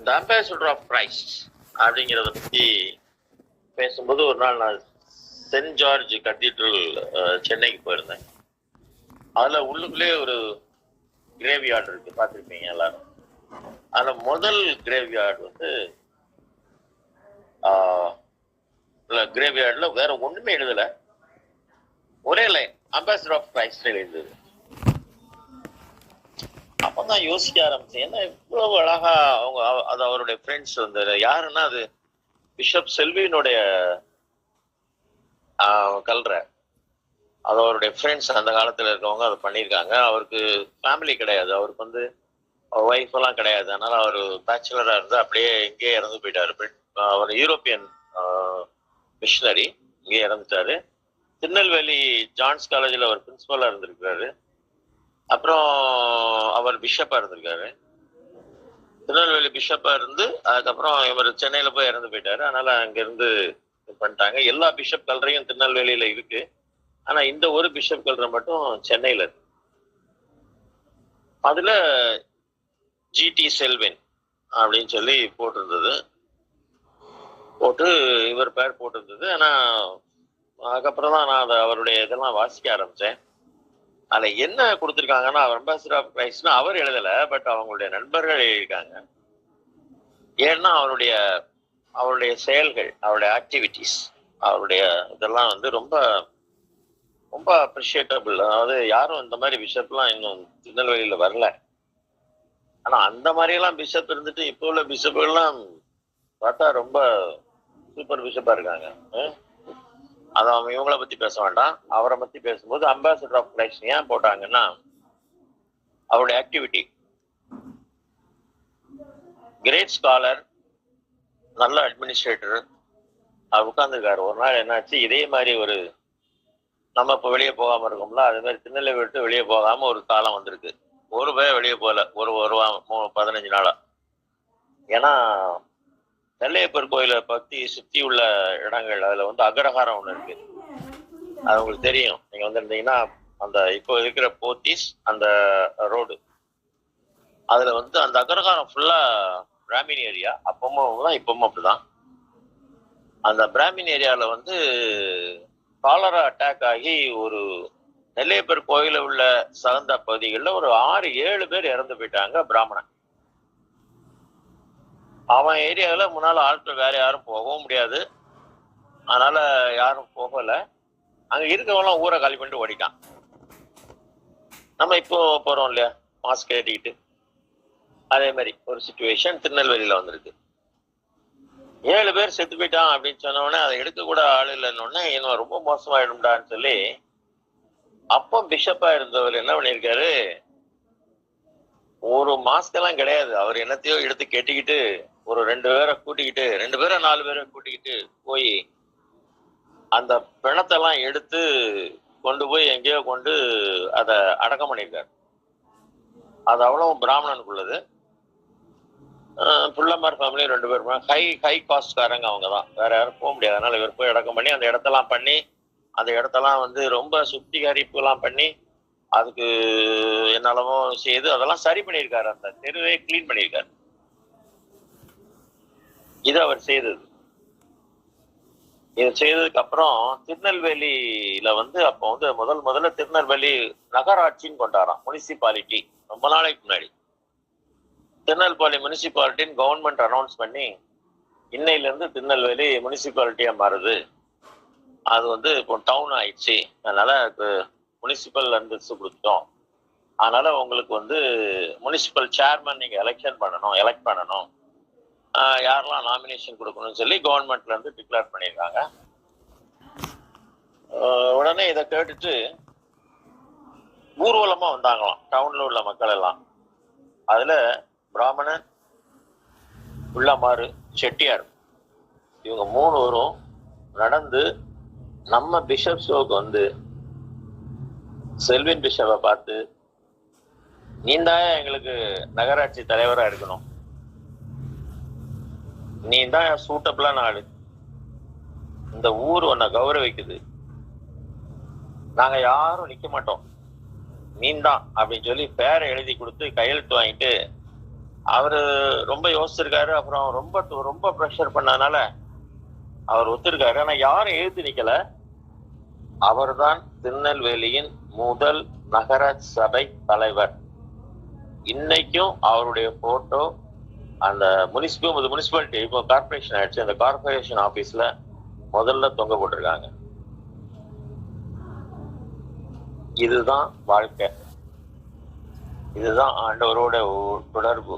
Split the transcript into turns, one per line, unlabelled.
இந்த ambassador of Christ அப்படிங்கிறத பற்றி பேசும்போது ஒரு நாள் நான் சென்ட் ஜார்ஜ் கத்தீட்ரல் சென்னைக்கு போயிருந்தேன். அதில் உள்ளுக்குள்ளே ஒரு கிரேவியார்டு இருக்கு, பார்த்துருப்பீங்க எல்லாரும். அதில் முதல் கிரேவியார்டு வந்து கிரேவியார்டில் வேற ஒன்றுமே எழுதலை, ஒரே லைன் அம்பாசிடர் ஆஃப் கிரைஸ்ட் எழுந்தது. அப்பதான் யோசிக்க ஆரம்பிச்சேன், என்ன இவ்வளவு அழகா அவங்க அது அவருடைய ஃப்ரெண்ட்ஸ் வந்து யாருன்னா அது பிஷப் செல்வியினுடைய கல்ற, அது அவருடைய ஃப்ரெண்ட்ஸ் அந்த காலத்துல இருக்கவங்க அதை பண்ணியிருக்காங்க. அவருக்கு ஃபேமிலி கிடையாது, அவருக்கு வந்து ஒய்ஃப் எல்லாம் கிடையாது. அதனால அவர் பேச்சுலரா இருந்து அப்படியே இங்கேயே இறந்து போயிட்டாரு. அவர் யூரோப்பியன் மிஷினரி, இங்கே இறந்துட்டாரு. திருநெல்வேலி ஜான்ஸ் காலேஜில் அவர் பிரின்சிபலா இருந்திருக்கிறாரு. அப்புறம் அவர் பிஷப்பா இருந்திருக்காரு. திருநெல்வேலி பிஷப்பா இருந்து அதுக்கப்புறம் இவர் சென்னையில போய் இறந்து போயிட்டாரு. அதனால அங்கிருந்து பண்ணிட்டாங்க. எல்லா பிஷப் கல்றையும் திருநெல்வேலியில இருக்கு, ஆனா இந்த ஒரு பிஷப் கல்ற மட்டும் சென்னையில இருக்கு. அதுல ஜிடி செல்வின் அப்படின்னு சொல்லி போட்டிருந்தது, போட்டு இவர் பேர் போட்டிருந்தது. ஆனா அதுக்கப்புறம் தான் நான் அதை அவருடைய இதெல்லாம் வாசிக்க ஆரம்பிச்சேன். அதுல என்ன கொடுத்துருக்காங்கன்னா, அம்பாசிடர் ஆஃப் கிரைஸ்ட்னு அவர் எழுதல, பட் அவங்களுடைய நண்பர்கள் எழுதியிருக்காங்க. ஏன்னா அவருடைய செயல்கள், அவருடைய ஆக்டிவிட்டிஸ், அவருடைய இதெல்லாம் வந்து ரொம்ப ரொம்ப அப்ரிஷியேட்டபிள். அதாவது யாரும் இந்த மாதிரி பிஷப்லாம் இன்னும் திருநெல்வேலியில வரல. ஆனா அந்த மாதிரி எல்லாம் பிஷப் இருந்துட்டு இப்போ உள்ள பிஷப்லாம் பார்த்தா ரொம்ப சூப்பர் பிஷப்பா இருக்காங்க. அதை அவங்க இவங்களை பத்தி பேச வேண்டாம், அவரை பத்தி பேசும்போது அம்பாசிடர் ஆஃப் கிரைஸ்ட் ஏன் போட்டாங்கன்னா, அவருடைய ஆக்டிவிட்டி, கிரேட் ஸ்காலர், நல்ல அட்மினிஸ்ட்ரேட்டர். அவர் உட்கார்ந்துருக்காரு. ஒரு நாள் என்னாச்சு, இதே மாதிரி ஒரு நம்ம இப்போ வெளியே போகாம இருக்கோம்ல, அது மாதிரி திருநெல்வேலி விட்டு வெளியே போகாம ஒரு காலம் வந்திருக்கு. ஒரு பேர் வெளியே போகல ஒரு 15 நாளா. ஏன்னா நெல்லையப்பர் கோயிலை பத்தி சுத்தி உள்ள இடங்கள், அதுல வந்து அக்ரஹாரம் ஒண்ணு இருக்கு, அது உங்களுக்கு தெரியும். நீங்க வந்துருந்தீங்கன்னா அந்த இப்போ இருக்கிற போத்தீஸ் அந்த ரோடு, அதுல வந்து அந்த அக்ரஹாரம் ஃபுல்லா பிராமின் ஏரியா. அப்பமும் தான் இப்பவும் அப்படிதான். அந்த பிராமின் ஏரியால வந்து காலரா அட்டாக் ஆகி ஒரு நெல்லையப்பர் கோயில உள்ள சகந்த பகுதிகளில் ஒரு 6-7 பேர் இறந்து போயிட்டாங்க, பிராமணன். அவன் ஏரியாவில் முன்னால ஆட்கள் வேற யாரும் போகவும் முடியாது, அதனால யாரும் போகல. அங்க இருக்கவங்களாம் ஊரை காலி பண்ணிட்டு ஓடிட்டான். நம்ம இப்போ போறோம் இல்லையா மாஸ்க் கட்டிக்கிட்டு, அதே மாதிரி ஒரு சிச்சுவேஷன் திருநெல்வேலியில வந்திருக்கு. 7 பேர் செத்து போயிட்டான் அப்படின்னு சொன்ன உடனே அதை எடுக்க கூட ஆள் இல்லைன்னு இன்னும் ரொம்ப மோசமாயிடும்டான்னு சொல்லி அப்போ பிஷப்பா இருந்தவர் என்ன பண்ணியிருக்காரு, ஒரு மாஸ்க் எல்லாம் கிடையாது, அவர் என்னத்தையோ எடுத்து கெட்டிக்கிட்டு ஒரு 2 பேரை கூட்டிக்கிட்டு, 2 பேரை 4 பேரை கூட்டிக்கிட்டு போய் அந்த பிணத்தெல்லாம் எடுத்து கொண்டு போய் எங்கேயோ கொண்டு அதை அடக்கம் பண்ணியிருக்காரு. அது அவ்வளவு பிராமணனுக்குள்ளது. புள்ளமார் ஃபேமிலி 2 பேருமே ஹை காஸ்ட்காரங்க, அவங்க தான், வேற யாரும் போக முடியாது. அதனால இவர் போய் அடக்கம் பண்ணி அந்த இடத்தெல்லாம் பண்ணி, அந்த இடத்தெல்லாம் வந்து ரொம்ப சுத்திகரிப்பு எல்லாம் பண்ணி, அதுக்கு என்னெல்லாமோ செய்து அதெல்லாம் சரி பண்ணியிருக்காரு. அந்த தெருவே கிளீன் பண்ணியிருக்காரு. இது அவர் செய்தது. இது செய்ததுக்கு அப்புறம் திருநெல்வேலியில வந்து அப்போ வந்து முதல்ல திருநெல்வேலி நகராட்சின்னு கொண்டாராம், முனிசிபாலிட்டி. ரொம்ப நாளைக்கு முன்னாடி திருநெல்வேலி முனிசிபாலிட்டின்னு கவர்மெண்ட் அனௌன்ஸ் பண்ணி, இன்னையில இருந்து திருநெல்வேலி முனிசிபாலிட்டியா மாறுது, அது வந்து இப்போ டவுன் ஆயிடுச்சு, அதனால முனிசிபல் அந்தஸ்து கொடுத்துட்டோம், அதனால உங்களுக்கு வந்து முனிசிபல் சேர்மன் நீங்க எலெக்ட் பண்ணணும், யாரெல்லாம் நாமினேஷன் கொடுக்கணும்னு சொல்லி கவர்மெண்ட்ல இருந்து டிக்ளேர் பண்ணியிருக்காங்க. உடனே இதை கேட்டுட்டு ஊர்வலமா வந்தாங்களாம் டவுன்ல உள்ள மக்கள் எல்லாம். அதுல பிராமணன், உள்ளமாறு, செட்டியார், இவங்க 3 பேரும் நடந்து நம்ம பிஷப் ஷோக்கு வந்து செல்வின் பிஷப்பை பார்த்து, நீந்தான் எங்களுக்கு நகராட்சி தலைவரா இருக்கணும், நீ தான் சூட்டபிளான ஆளு, இந்த ஊர் உன்னை கௌரவிக்குது, நாங்க யாரும் நிக்க மாட்டோம், நீந்தான் அப்படின்னு சொல்லி பேரை எழுதி கொடுத்து கையெழுத்து வாங்கிட்டு அவரு ரொம்ப யோசிச்சிருக்காரு. அப்புறம் ரொம்ப ரொம்ப ப்ரெஷர் பண்ணதுனால அவர் ஒத்துருக்காரு. ஆனா யாரும் எழுத்து நிக்கல. அவர்தான் திருநெல்வேலியின் முதல் நகர சபை தலைவர். இன்னைக்கும் அவருடைய போட்டோ அந்த முனிசிபாலிட்டி இப்போ கார்பரேஷன் ஆயிடுச்சு, அந்த கார்பரேஷன் ஆபீஸ்ல முதல்ல தொங்க போட்டிருக்காங்க. இதுதான் வாழ்க்கை, இதுதான் ஆண்டவரோட தொடர்பு.